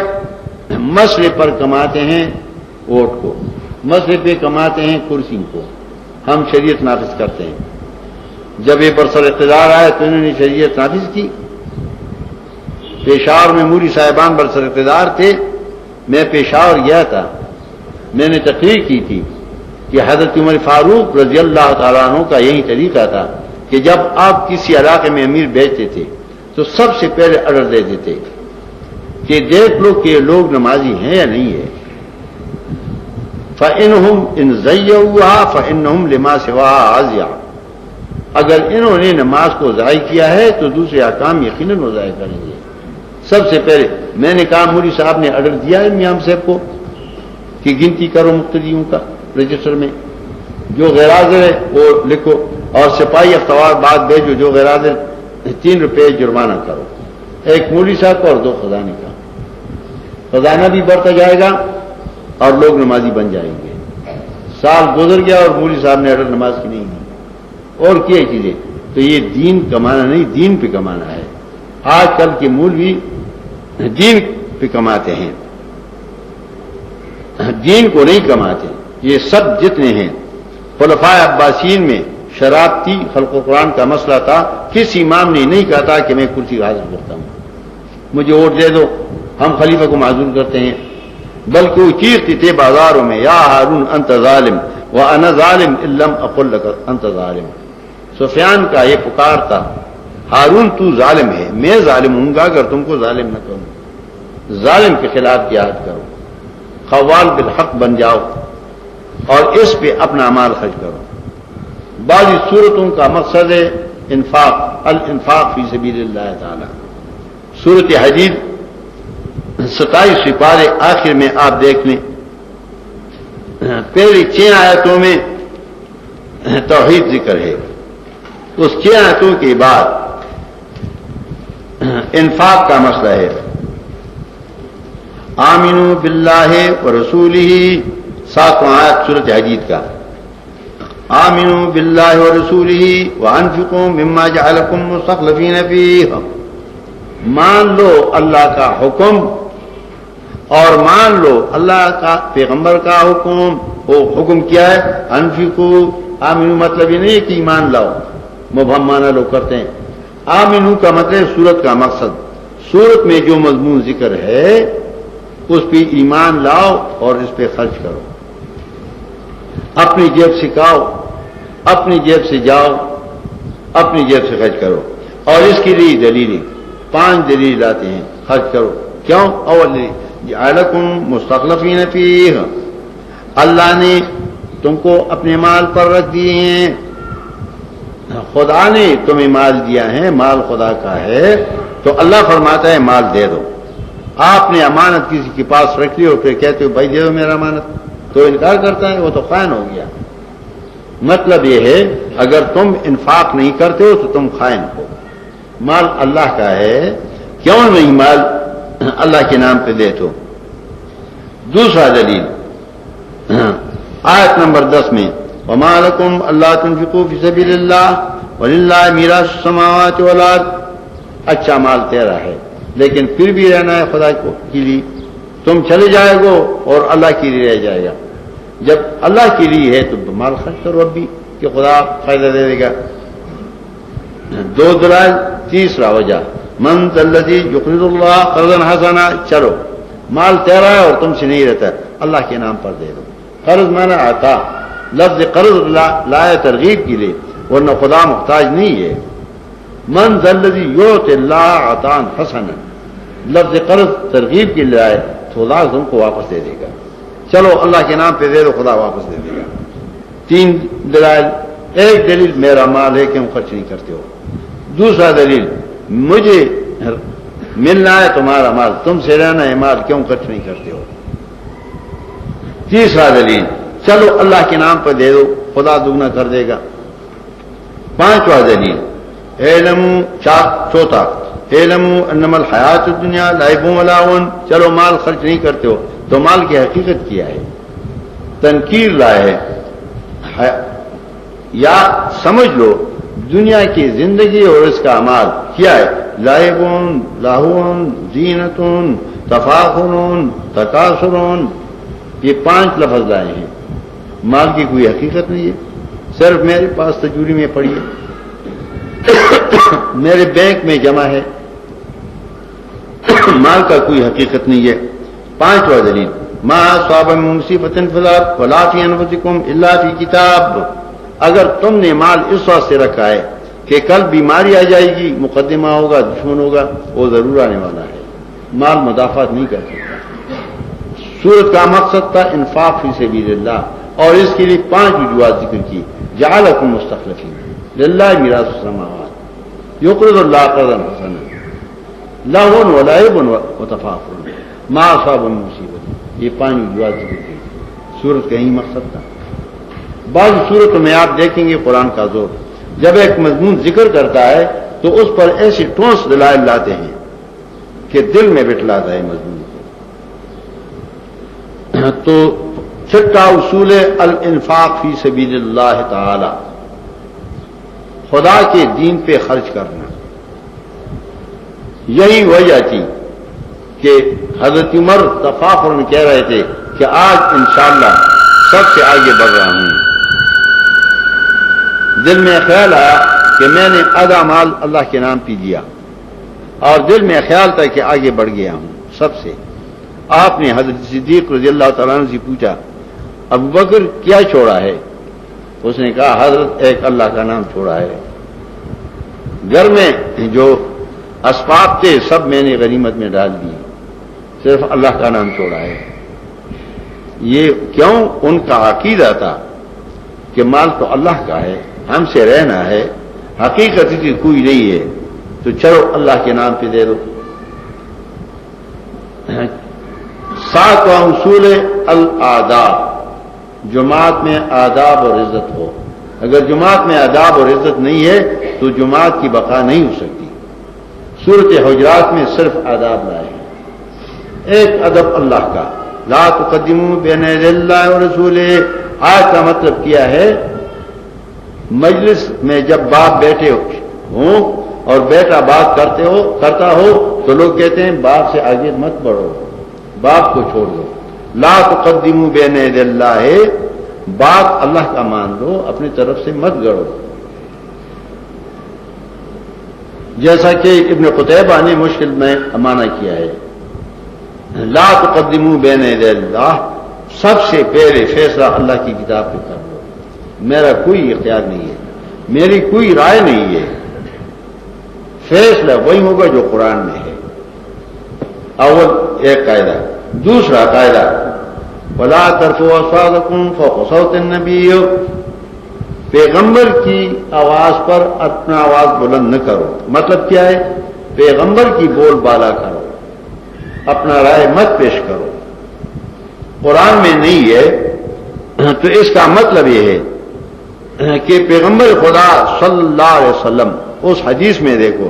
مسئلے پر کماتے ہیں ووٹ کو، مسئلے پہ کماتے ہیں کرسی کو. ہم شریعت نافذ کرتے ہیں. جب یہ برسر اقتدار آئے تو انہوں نے شریعت نافذ کی. پشاور میں مولی صاحبان برسر اقتدار تھے. میں پشاور گیا تھا، میں نے تقریر کی تھی. کہ حضرت عمر فاروق رضی اللہ تعالیٰ عنہ کا یہی طریقہ تھا کہ جب آپ کسی علاقے میں امیر بھیجتے تھے تو سب سے پہلے آرڈر دے دیتے کہ دیکھ لو کہ لوگ نمازی ہیں یا نہیں ہے. فَإِنْهُمْ إِنْ زَيَّوْهَا فَإِنَّهُمْ لِمَا سِوَاهَا عَازِيَةٌ. اگر انہوں نے نماز کو ضائع کیا ہے تو دوسرے احکام یقیناً وہ ضائع کریں گے. سب سے پہلے میں نے کہا مولوی صاحب نے آرڈر دیا ہے امام صاحب کو کہ گنتی کرو مقتدیوں کا رجسٹر میں، جو غیر حاضر ہے وہ لکھو، اور سپاہی اختوار بعد بھیجو جو غیر حاضر 3 روپے جرمانہ کرو، ایک مولوی صاحب کا اور 2 خزانے کا. خزانہ بھی بڑھتا جائے گا اور لوگ نمازی بن جائیں گے. سال گزر گیا اور مولوی صاحب نے آرڈر نماز کی نہیں دی اور کیا چیزیں. تو یہ دین کمانا نہیں، دین پہ کمانا ہے. آج کل کے مولوی دین پہ کماتے ہیں، دین کو نہیں کماتے. یہ سب جتنے ہیں خلفائے عباسین میں شراب تھی، خلق و قرآن کا مسئلہ تھا، کس امام نے نہیں کہا تھا کہ میں کرسی حاصل کرتا ہوں، مجھے ووٹ دے دو، ہم خلیفہ کو معذور کرتے ہیں. بلکہ وہ چیختے تھے بازاروں میں، یا ہارون انت ظالم وانا ظالم ان لم اقل لك انت ظالم. سفیان کا یہ پکار تھا، ہارون تو ظالم ہے، میں ظالم ہوں گا اگر تم کو ظالم نہ کروں. ظالم کے خلاف جہاد کرو، خوال بالحق بن جاؤ اور اس پہ اپنا مال خرچ کرو. بعض صورتوں کا مقصد ہے انفاق، الانفاق فی سبیل اللہ تعالی. سورۃ حدید 27 پارے آخر میں آپ دیکھ لیں، پہلی 6 آیتوں میں توحید ذکر ہے، اس 6 آیتوں کے بعد انفاق کا مسئلہ ہے. آمنوا باللہ ورسولہ، 7واں آیت سورۃ حدید کا. آمنوا باللہ ورسولہ وانفقوا مما جعلکم مستخلفین فیہ. مان لو اللہ کا حکم اور مان لو اللہ کا پیغمبر کا حکم. وہ حکم کیا ہے؟ انفقوا. آمنو مطلب یہ نہیں کہ ایمان لاؤ، مبہم معنی لوگ کرتے ہیں. آمنو کا مطلب سورت کا مقصد، سورت میں جو مضمون ذکر ہے اس پہ ایمان لاؤ اور اس پہ خرچ کرو. اپنی جیب سے کھاؤ، اپنی جیب سے جاؤ، اپنی جیب سے خرچ کرو. اور اس کے لیے دلیلیں 5 دلیل لاتے ہیں خرچ کرو. کیوں؟ اول جعلکم مستخلفین فیہ، اللہ نے تم کو اپنے مال پر رکھ دیے ہیں. خدا نے تمہیں مال دیا ہے، مال خدا کا ہے، تو اللہ فرماتا ہے مال دے دو. آپ نے امانت کسی کے پاس رکھ لی اور پھر کہتے ہو بھائی دے دو میرا امانت، تو انکار کرتا ہے، وہ تو خائن ہو گیا. مطلب یہ ہے اگر تم انفاق نہیں کرتے ہو تو تم خائن ہو. مال اللہ کا ہے، کیوں نہیں مال اللہ کے نام پہ دے تو. دوسرا دلیل آیت نمبر 10 میں وما لکم اللہ تنفقوا فی سبیل اللہ وللہ میراث السماوات والارض. اچھا مال تیرا ہے لیکن پھر بھی رہنا ہے خدا کے لیے. تم چلے جائے گو اور اللہ کے لیے رہ جائے گا. جب اللہ کے لیے ہے تو مال خرچ کرو اب بھی کہ خدا فائدہ دے دے گا. 2 دلائل. تیسرا وجہ من ذا الذی یقرض اللہ قرضا حسنا. چلو مال تیرا ہے اور تم سے نہیں رہتا، اللہ کے نام پر دے دو. قرض مانا عطا. لفظ قرض لائے ترغیب کے لیے، ورنہ خدا محتاج نہیں ہے. من ذا الذی یؤتی اللہ عطاء حسنا، لفظ قرض ترغیب کے لیے آئے تو خدا تم کو واپس دے دے گا. چلو اللہ کے نام پہ دے دو، خدا واپس دے دے گا. 3 دلائل. ایک دلیل میرا مال ہے کیوں خرچ نہیں کرتے ہو. دوسرا دلیل مجھے ملنا ہے تمہارا مال، تم سے رہنا ہے مال، کیوں خرچ نہیں کرتے ہو. تیسرا دلیل چلو اللہ کے نام پر دے دو، خدا دگنا کر دے گا. 5واں دلیل علموا. چوتھا علموا انما الحیات الدنیا لعب و لہو. چلو مال خرچ نہیں کرتے ہو تو مال کی حقیقت کیا ہے؟ تنکیر لائے ہے. یا سمجھ لو دنیا کی زندگی اور اس کا مال کیا ہے؟ لعب لہو زینت تفاخر تکاثر. یہ 5 لفظ لائے ہیں. مال کی کوئی حقیقت نہیں ہے، صرف میرے پاس تجوری میں پڑی ہے، میرے بینک میں جمع ہے. مال کا کوئی حقیقت نہیں ہے. 5واں دلیل ما اصاب من مصیبت فی الارض ولا فی انفسکم الا فی کتاب. اگر تم نے مال اس واسطے رکھا ہے کہ کل بیماری آ جائے گی، مقدمہ ہوگا، دشمن ہوگا، وہ ضرور آنے والا ہے. مال مدافعت نہیں کر سکتا. سورت کا مقصد تھا انفاق فی سبیل اللہ، اور اس کے لیے 5 وجوہات ذکر کی. جعلکم مستخلفین للہ میراث السماوات یقرض اللہ قرضا حسنا لہو ولعب وتفاخر ما اصاب من مصیبت. یہ 5 وجوہات ذکر کی. سورت کا ہی مقصد تھا. بعض صورتوں میں آپ دیکھیں گے قرآن کا زور جب ایک مضمون ذکر کرتا ہے تو اس پر ایسی ٹھوس دلائل لاتے ہیں کہ دل میں بٹھلاتا ہے مضمون کو. تو چھٹا اصول الانفاق فی سبیل اللہ تعالی، خدا کے دین پہ خرچ کرنا. یہی وجہ تھی کہ حضرت عمر تفاخر میں کہہ رہے تھے کہ آج انشاءاللہ سب سے آگے بڑھ رہا ہوں. دل میں خیال آیا کہ میں نے آدھا مال اللہ کے نام پی دیا، اور دل میں خیال تھا کہ آگے بڑھ گیا ہوں سب سے. آپ نے حضرت صدیق رضی اللہ تعالیٰ عنہ سے پوچھا ابو بکر کیا چھوڑا ہے؟ اس نے کہا حضرت ایک اللہ کا نام چھوڑا ہے. گھر میں جو اسباب تھے سب میں نے غنیمت میں ڈال دیے، صرف اللہ کا نام چھوڑا ہے. یہ کیوں؟ ان کا عقیدہ تھا کہ مال تو اللہ کا ہے، ہم سے رہنا ہے، حقیقت کی کوئی نہیں ہے، تو چلو اللہ کے نام پہ دے دو. 7واں اصول الآداب، جماعت میں آداب اور عزت ہو. اگر جماعت میں آداب اور عزت نہیں ہے تو جماعت کی بقا نہیں ہو سکتی. سورت حجرات میں صرف آداب لائے ہیں. ایک ادب اللہ کا، لا تقدموا بین یدی اللہ ورسولہ. آیت کا مطلب کیا ہے؟ مجلس میں جب باپ بیٹھے ہوں اور بیٹا بات کرتا ہو تو لوگ کہتے ہیں باپ سے آگے مت بڑھو، باپ کو چھوڑ دو. لا تقدموا بین یدی اللہ، بات اللہ کا مان دو، اپنی طرف سے مت گڑو. جیسا کہ ابن قتیبہ نے مشکل میں معنی کیا ہے، لا تقدموا بین یدی اللہ، سب سے پہلے فیصلہ اللہ کی کتاب پہ کر لو. میرا کوئی اختیار نہیں ہے، میری کوئی رائے نہیں ہے، فیصلہ وہی ہوگا جو قرآن میں ہے. اول ایک قاعدہ. دوسرا قاعدہ ولا ترفعوا اصواتکم فوق صوت النبی، پیغمبر کی آواز پر اپنا آواز بلند نہ کرو. مطلب کیا ہے؟ پیغمبر کی بول بالا کرو، اپنا رائے مت پیش کرو. قرآن میں نہیں ہے تو اس کا مطلب یہ ہے کہ پیغمبر خدا صلی اللہ علیہ وسلم اس حدیث میں دیکھو،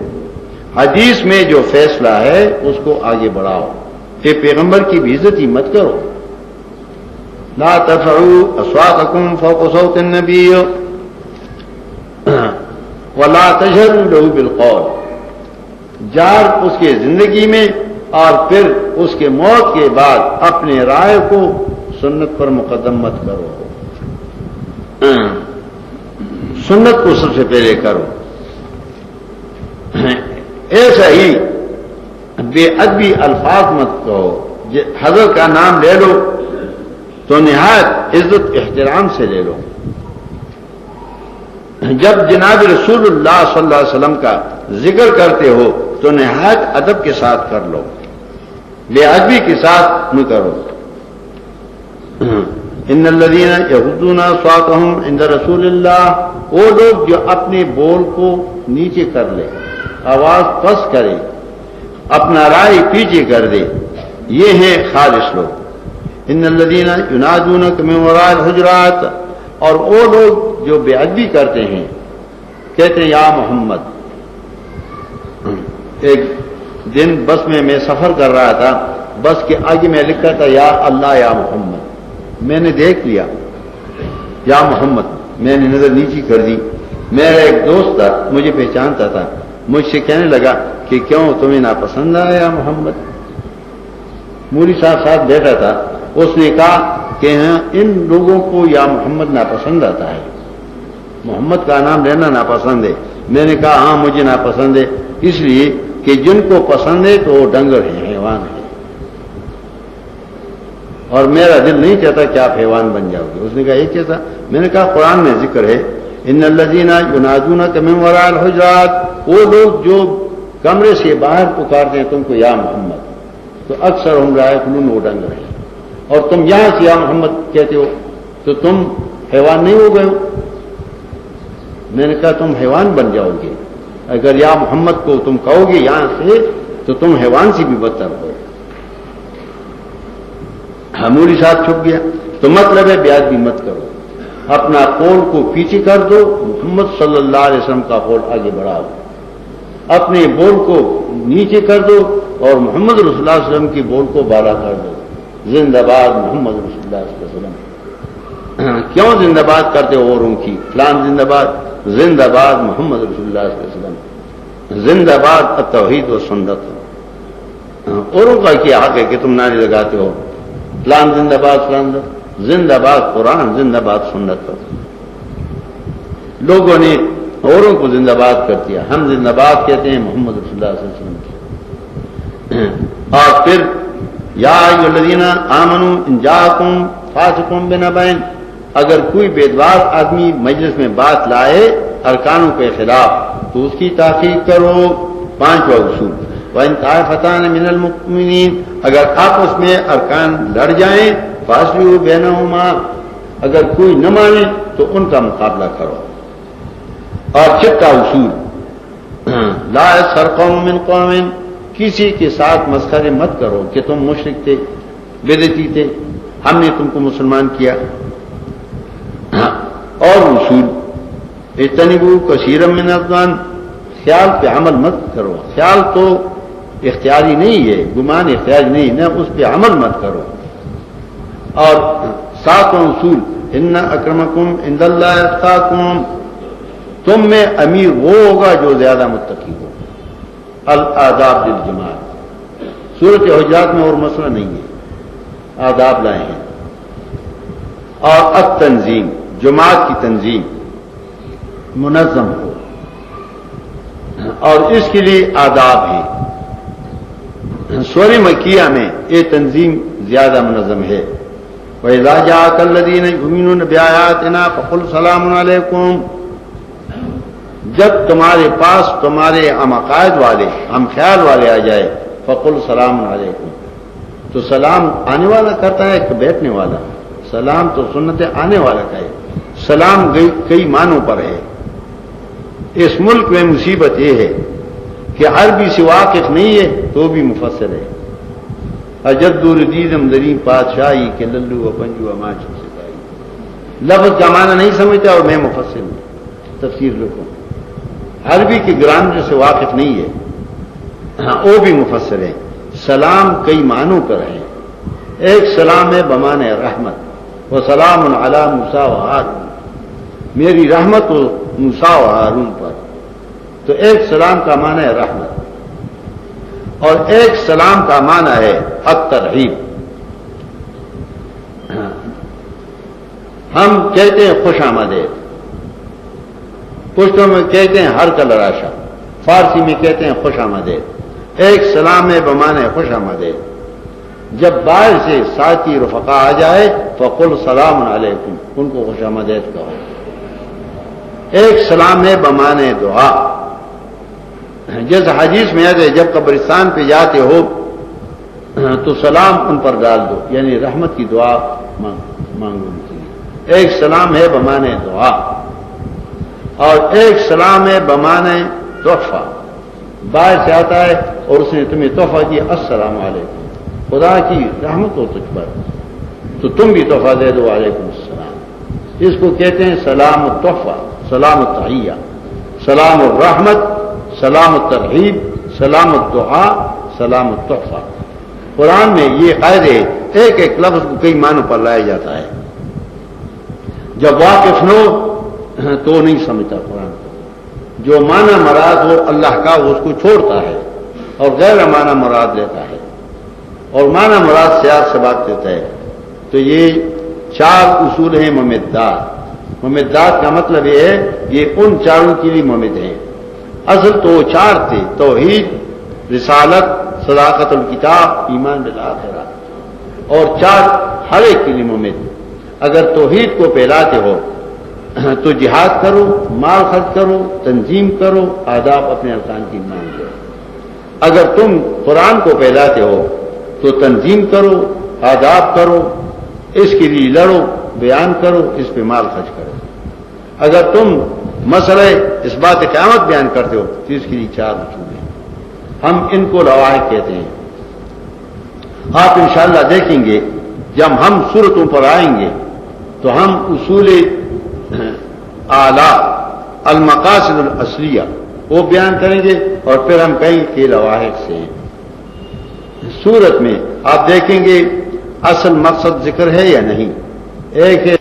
حدیث میں جو فیصلہ ہے اس کو آگے بڑھاؤ، کہ پیغمبر کی بھی عزت ہی مت کرو. لا ترفعوا اصواتکم فوق صوت النبی ولا تجهروا له بالقول. جار اس کے زندگی میں اور پھر اس کے موت کے بعد اپنے رائے کو سنت پر مقدم مت کرو، سنت کو سب سے پہلے کرو. ایسا ہی بے ادبی الفاظ مت کہو. حضرت کا نام لے لو تو نہایت عزت احترام سے لے لو. جب جناب رسول اللہ صلی اللہ علیہ وسلم کا ذکر کرتے ہو تو نہایت ادب کے ساتھ کر لو، بے ادبی کے ساتھ نہ کرو. ان الذین یغضون اصواتهم عند رسول اللہ، وہ لوگ جو اپنے بول کو نیچے کر لے، آواز پس کرے، اپنا رائے پیچھے کر دے، یہ ہیں خالص لوگ. ان الذین ینادونک من وراء الحجرات، اور وہ لوگ جو بے ادبی کرتے ہیں، کہتے ہیں یا محمد. ایک دن بس میں سفر کر رہا تھا، بس کے آگے میں لکھا تھا یا اللہ یا محمد. میں نے دیکھ لیا یا محمد، میں نے نظر نیچی کر دی. میرا ایک دوست تھا، مجھے پہچانتا تھا، مجھ سے کہنے لگا کہ کیوں تمہیں ناپسند آیا یا محمد؟ موری صاحب ساتھ بیٹھا تھا، اس نے کہا کہ ہاں ان لوگوں کو یا محمد ناپسند آتا ہے، محمد کا نام لینا ناپسند ہے. میں نے کہا ہاں مجھے ناپسند ہے، اس لیے کہ جن کو پسند ہے تو وہ ڈنگر ہیں، حیوان ہیں، اور میرا دل نہیں چاہتا کہ آپ حیوان بن جاؤ گے. اس نے کہا یہ کیسا؟ میں نے کہا قرآن میں ذکر ہے ان الذین ینادونک من وراء الحجرات، وہ لوگ جو کمرے سے باہر پکارتے ہیں تم کو یا محمد، تو اکثر ہم رائے فنون وہ ڈنگ رہے ہیں، اور تم یہاں سے یا محمد کہتے ہو تو تم حیوان نہیں ہو گئے ہو؟ میں نے کہا تم حیوان بن جاؤ گے اگر یا محمد کو تم کہو گے یہاں سے تو تم حیوان سے بھی بدتر ہو. ہموری ساتھ چھپ گیا. تو مطلب ہے بیعت بھی مت کرو، اپنا قول کو پیچھے کر دو، محمد صلی اللہ علیہ وسلم کا قول آگے بڑھاؤ، اپنے بول کو نیچے کر دو اور محمد رسول اللہ علیہ وسلم کی بول کو بالا کر دو. زندہ باد محمد رسول اللہ علیہ وسلم. کیوں زندہ باد کرتے ہو اوروں کی؟ فلان زندہ باد. زندہ باد محمد رسول اللہ علیہ وسلم، زندہ باد التوحید و سنت. اوروں کا کیا حق ہے کہ تم نعرے لگاتے ہو فلان زندہ باد فلان زندہ باد قرآن زندہ باد سنت. لوگوں نے اوروں کو زندہ باد کر دیا، ہم زندہ باد کہتے ہیں محمد رسول اللہ صلی اللہ علیہ وسلم کی. اور پھر یا ایھا الذین آمنوا ان جاءکم فاسق بنبأ، اگر کوئی بیدوار آدمی مجلس میں بات لائے ارکانوں کے خلاف تو اس کی تحقیق کرو. 5واں اصول وَإِن طَائِفَتَانِ مِنَ الْمُؤْمِنِينَ، اگر آپس میں ارکان لڑ جائیں فَأَصْلِحُوا بَيْنَهُمَا، اگر کوئی نہ مانے تو ان کا مقابلہ کرو. اور 6واں اصول لا يسخر قوم من قوم، کسی کے ساتھ مسخرے مت کرو کہ تم مشرک تھے بدعتی تھے ہم نے تم کو مسلمان کیا. اور اصول اجتنبوا کثیرا من الظن، خیال پہ عمل مت کرو. خیال تو اختیاری نہیں ہے، گمان اختیاری نہیں، نہ اس پہ عمل مت کرو. اور 7واں اصول ان اکرمکم عند اللہ اتقاکم، تم میں امیر وہ ہوگا جو زیادہ متقی ہو. الآداب للجماعت، سورۃ حجرات میں اور مسئلہ نہیں ہے، آداب لائے ہیں. اور التنظیم، جماعت کی تنظیم منظم ہو، اور اس کے لیے آداب ہیں. سورہ مکیہ میں یہ تنظیم زیادہ منظم ہے. وَإِذَا جَاءَكَ الَّذِينَ يُؤْمِنُونَ بِآيَاتِنَا فَقُلْ سَلَامٌ عَلَيْكُمْ، جب تمہارے پاس تمہارے ہم عقائد والے ہم خیال والے آ جائے فَقُلْ سَلَامٌ عَلَيْكُمْ، تو سلام آنے والا کرتا ہے کہ بیٹھنے والا؟ سلام تو سنت آنے والا کا ہے. سلام کئی معنوں پر ہے. اس ملک میں مصیبت یہ ہے کہ عربی سے واقف نہیں ہے تو بھی مفسر ہے. اجد الدیدم دریم بادشاہی کے للو و پنجو اماچ سپاہی، لفظ کا معنی نہیں سمجھتا اور میں مفسر ہوں، تفسیر لکھوں. عربی کے گرامر سے واقف نہیں ہے، وہ بھی مفسر ہے. سلام کئی معنوں پر ہے. ایک سلام ہے بمانے رحمت، وہ سلام علی موسیٰ و ہارون، میری رحمت و موسیٰ و ہارون پر. تو ایک سلام کا معنی ہے رحمت، اور ایک سلام کا معنی ہے الترحیب. ہم کہتے ہیں خوش آمدید، پشتوں میں کہتے ہیں ہر کل راشا، فارسی میں کہتے ہیں خوش آمدید. ایک سلام ہے بمانے خوش آمدید. جب باہر سے ساتھی رفقا آ جائے فقل سلام علیکم، ان کو خوش آمدید کہو. ایک سلام ہے بمانے دعا، جیسے حدیث میں ہے جب قبرستان پہ جاتے ہو تو سلام ان پر ڈال دو، یعنی رحمت کی دعا مانگو ان کے لیے. ایک سلام ہے بمانے دعا، اور ایک سلام ہے بمانے تحفہ. باہر سے آتا ہے اور اس نے تمہیں تحفہ دیا السلام علیکم، خدا کی رحمت ہو تجھ پر، تو تم بھی تحفہ دے دو علیکم السلام. اس کو کہتے ہیں سلام التحفہ، سلام التحیہ، سلام الرحمت، سلام الترحیب، سلام الدعا، سلام التحفہ. قرآن میں یہ قاعدے ایک ایک لفظ کو کئی معنوں پر لایا جاتا ہے. جب واقف نہ ہو تو نہیں سمجھتا قرآن کو. جو معنی مراد ہو اللہ کا وہ اس کو چھوڑتا ہے اور غیر معنی مراد لیتا ہے، اور معنی مراد سیاق سے بات دیتا ہے. تو یہ 4 اصول ہیں ممدات. ممدات کا مطلب یہ ہے یہ ان چاروں کے لیے ممد ہیں. اصل تو 4 تھے، توحید، رسالت، صداقت الکتاب، ایمان بالآخرہ. اور 4 ہر ایک کے لیے مومن. اگر توحید کو پھیلاتے ہو تو جہاد کرو، مال خرچ کرو، تنظیم کرو، آداب اپنے ارکان کی مان لو. اگر تم قرآن کو پھیلاتے ہو تو تنظیم کرو، آداب کرو، اس کے لیے لڑو، بیان کرو، اس پہ مال خرچ کرو. اگر تم مسئلہ اس بات قیامت بیان کرتے ہو تو اس کے لیے 4 اصول ہیں. ہم ان کو لواحق کہتے ہیں. آپ انشاءاللہ دیکھیں گے جب ہم صورتوں پر آئیں گے تو ہم اصول اعلیٰ المقاصد الاصلیہ وہ بیان کریں گے اور پھر ہم کہیں کہ لواحق سے ہیں. صورت میں آپ دیکھیں گے اصل مقصد ذکر ہے یا نہیں. ایک ہے